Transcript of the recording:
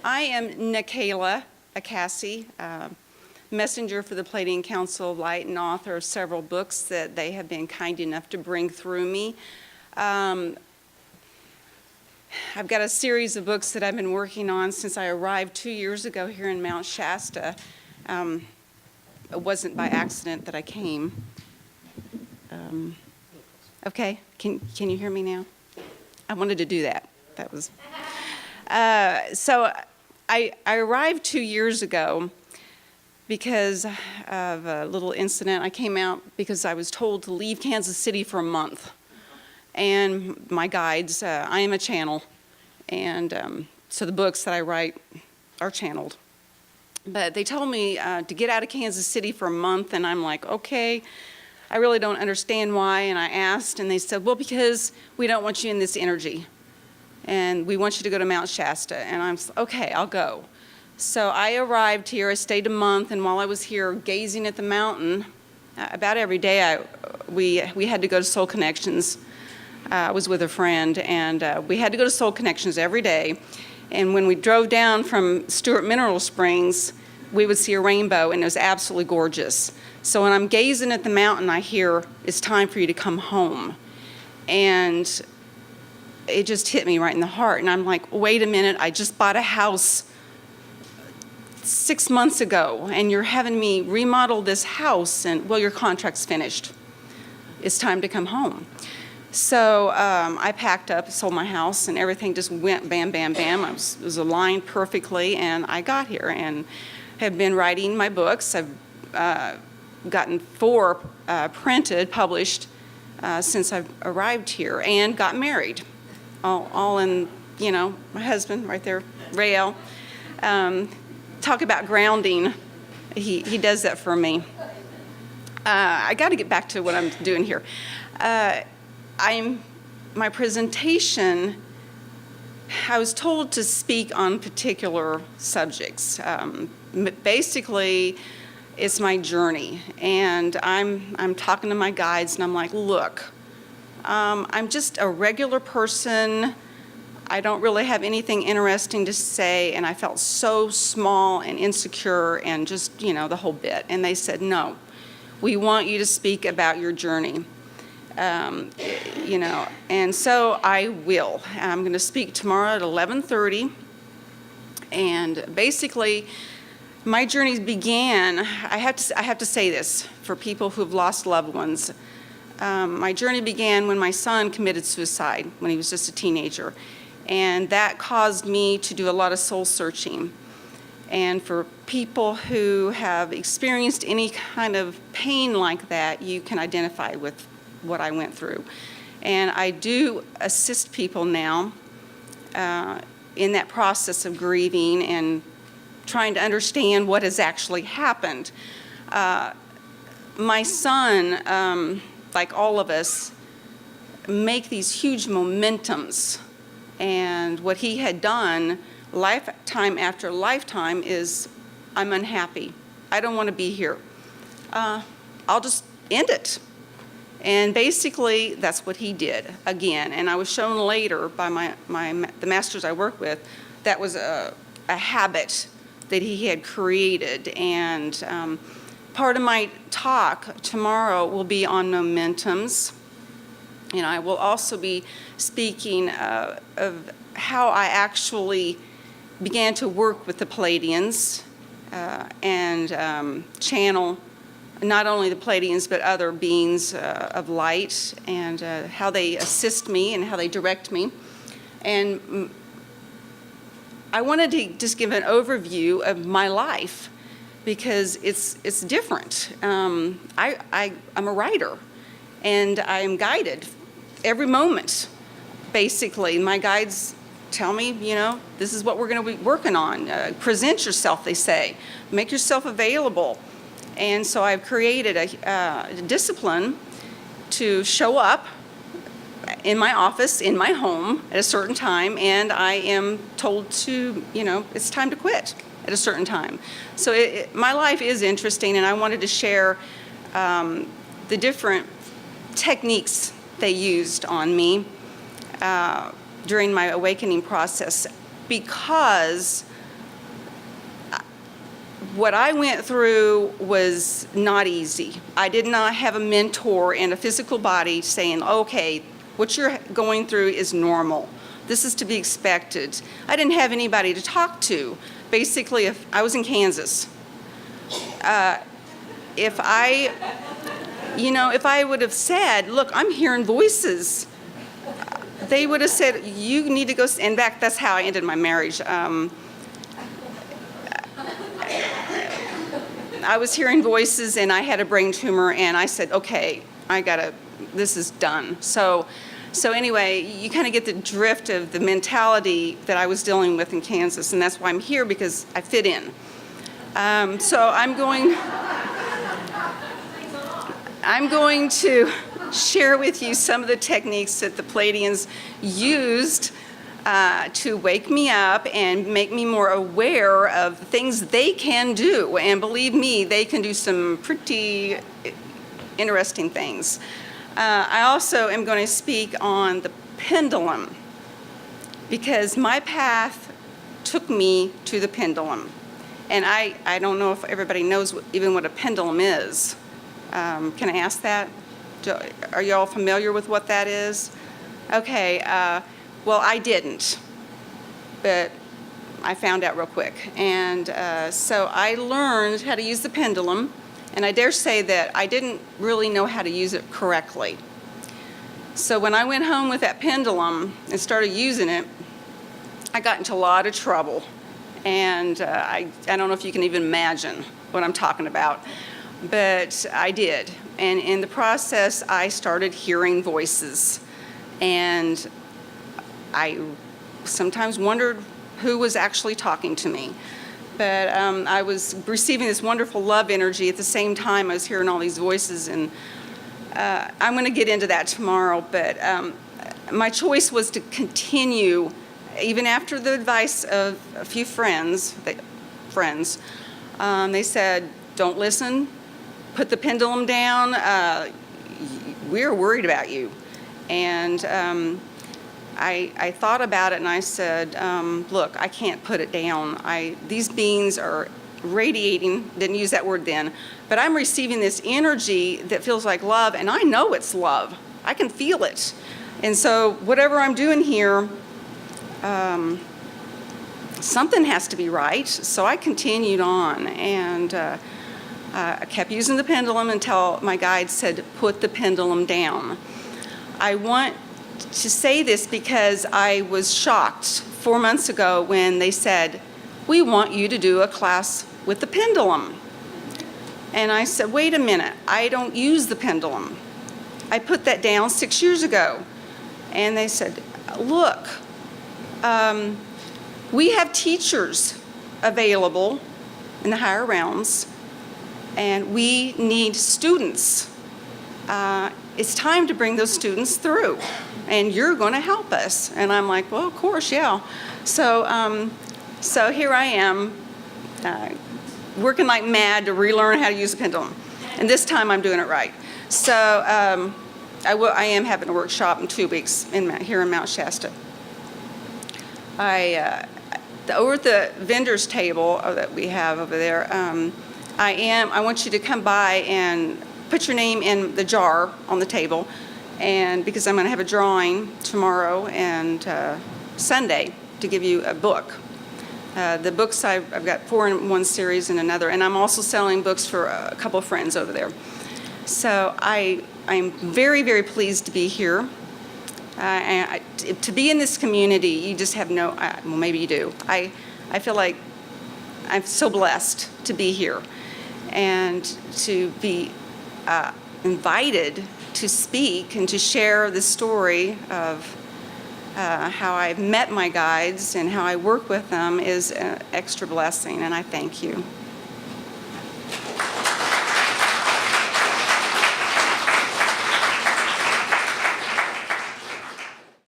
I am Nakala Akasie, messenger for the Pleiadian Council of Light and author of several books that they have been kind enough to bring through me. I've got a series of books that I've been working on since I arrived 2 years ago here in Mount Shasta. It wasn't by accident that I came. Okay, can you hear me now? I wanted to do that. That was... So I arrived 2 years ago because of a little incident. I came out because I was told to leave Kansas City for a month. And my guides, I am a channel, and so the books that I write are channeled. But they told me to get out of Kansas City for a month, and I'm like, okay, I really don't understand why. And I asked, and they said, well, because we don't want you in this energy. And we want you to go to Mount Shasta. And I'm okay, I'll go. So I arrived here, I stayed a month, and while I was here gazing at the mountain, about every day we had to go to Soul Connections. I was with a friend, and we had to go to Soul Connections every day. And when we drove down from Stewart Mineral Springs, we would see a rainbow, and it was absolutely gorgeous. So when I'm gazing at the mountain, I hear, it's time for you to come home. And it just hit me right in the heart. And I'm like, wait a minute, I just bought a house 6 months ago, and you're having me remodel this house, and well, your contract's finished. It's time to come home. So I packed up, sold my house, and everything just went bam, bam, bam. It was aligned perfectly, and I got here and have been writing my books. I've gotten 4 printed, published since I've arrived here, and got married. All in, you know, my husband right there, Rael. Talk about grounding. He does that for me. I got to get back to what I'm doing here. My presentation, I was told to speak on particular subjects. Basically, it's my journey, and I'm talking to my guides, and I'm like, look, I'm just a regular person. I don't really have anything interesting to say, and I felt so small and insecure and just, you know, the whole bit. And they said, no, we want you to speak about your journey. You know, and so I will. I'm going to speak tomorrow at 11:30. And basically, my journey began, I have to say this for people who have lost loved ones. My journey began when my son committed suicide when he was just a teenager. And that caused me to do a lot of soul searching. And for people who have experienced any kind of pain like that, you can identify with what I went through. And I do assist people now in that process of grieving and trying to understand what has actually happened. My son, like all of us, make these huge momentums. And what he had done lifetime after lifetime is, I'm unhappy. I don't want to be here. I'll just end it. And basically, that's what he did again. And I was shown later by the masters I work with, that was a habit that he had created. And part of my talk tomorrow will be on momentums. And I will also be speaking of how I actually began to work with the Pleiadians and channel not only the Pleiadians but other beings of light, and how they assist me and how they direct me. And I wanted to just give an overview of my life because it's different. I'm a writer, and I am guided every moment. Basically, my guides tell me, you know, this is what we're going to be working on. Present yourself, they say. Make yourself available. And so I've created a discipline to show up in my office, in my home at a certain time, and I am told to, you know, it's time to quit at a certain time. So my life is interesting, and I wanted to share the different techniques they used on me during my awakening process, because what I went through was not easy. I did not have a mentor and a physical body saying, okay, what you're going through is normal. This is to be expected. I didn't have anybody to talk to. Basically, if I was in Kansas, if I would have said, look, I'm hearing voices, they would have said, you need to go, in fact, that's how I ended my marriage. I was hearing voices and I had a brain tumor and I said, okay, this is done. So anyway, you kind of get the drift of the mentality that I was dealing with in Kansas, and that's why I'm here, because I fit in. So I'm going to share with you some of the techniques that the Pleiadians used to wake me up and make me more aware of things they can do. And believe me, they can do some pretty interesting things. I also am going to speak on the pendulum, because my path took me to the pendulum. And I don't know if everybody knows even what a pendulum is. Can I ask that? Are you all familiar with what that is? Okay, well, I didn't, but I found out real quick. And so I learned how to use the pendulum, and I dare say that I didn't really know how to use it correctly. So when I went home with that pendulum and started using it, I got into a lot of trouble. And I don't know if you can even imagine what I'm talking about, but I did. And in the process, I started hearing voices. And I sometimes wondered who was actually talking to me. But I was receiving this wonderful love energy. At the same time, I was hearing all these voices. And I'm going to get into that tomorrow. But my choice was to continue, even after the advice of a few friends. They said, don't listen, put the pendulum down. We're worried about you. And I thought about it and I said, look, I can't put it down. These beings are radiating, didn't use that word then, but I'm receiving this energy that feels like love, and I know it's love. I can feel it. And so whatever I'm doing here, something has to be right. So I continued on, and I kept using the pendulum until my guide said, put the pendulum down. I want to say this because I was shocked 4 months ago when they said, we want you to do a class with the pendulum. And I said, wait a minute, I don't use the pendulum. I put that down 6 years ago. And they said, look, we have teachers available in the higher realms, and we need students. It's time to bring those students through, and you're going to help us. And I'm like, well, of course, yeah. So here I am, working like mad to relearn how to use the pendulum. And this time I'm doing it right. So I am having a workshop in 2 weeks here in Mount Shasta. Over at the vendor's table that we have over there, I want you to come by and put your name in the jar on the table, and because I'm going to have a drawing tomorrow and Sunday to give you a book. The books, I've got 4 in one series and another, and I'm also selling books for a couple of friends over there. So I'm very, very pleased to be here. To be in this community, you just have no, well, maybe you do. I feel like I'm so blessed to be here and to be invited to speak and to share the story of how I've met my guides and how I work with them is an extra blessing, and I thank you.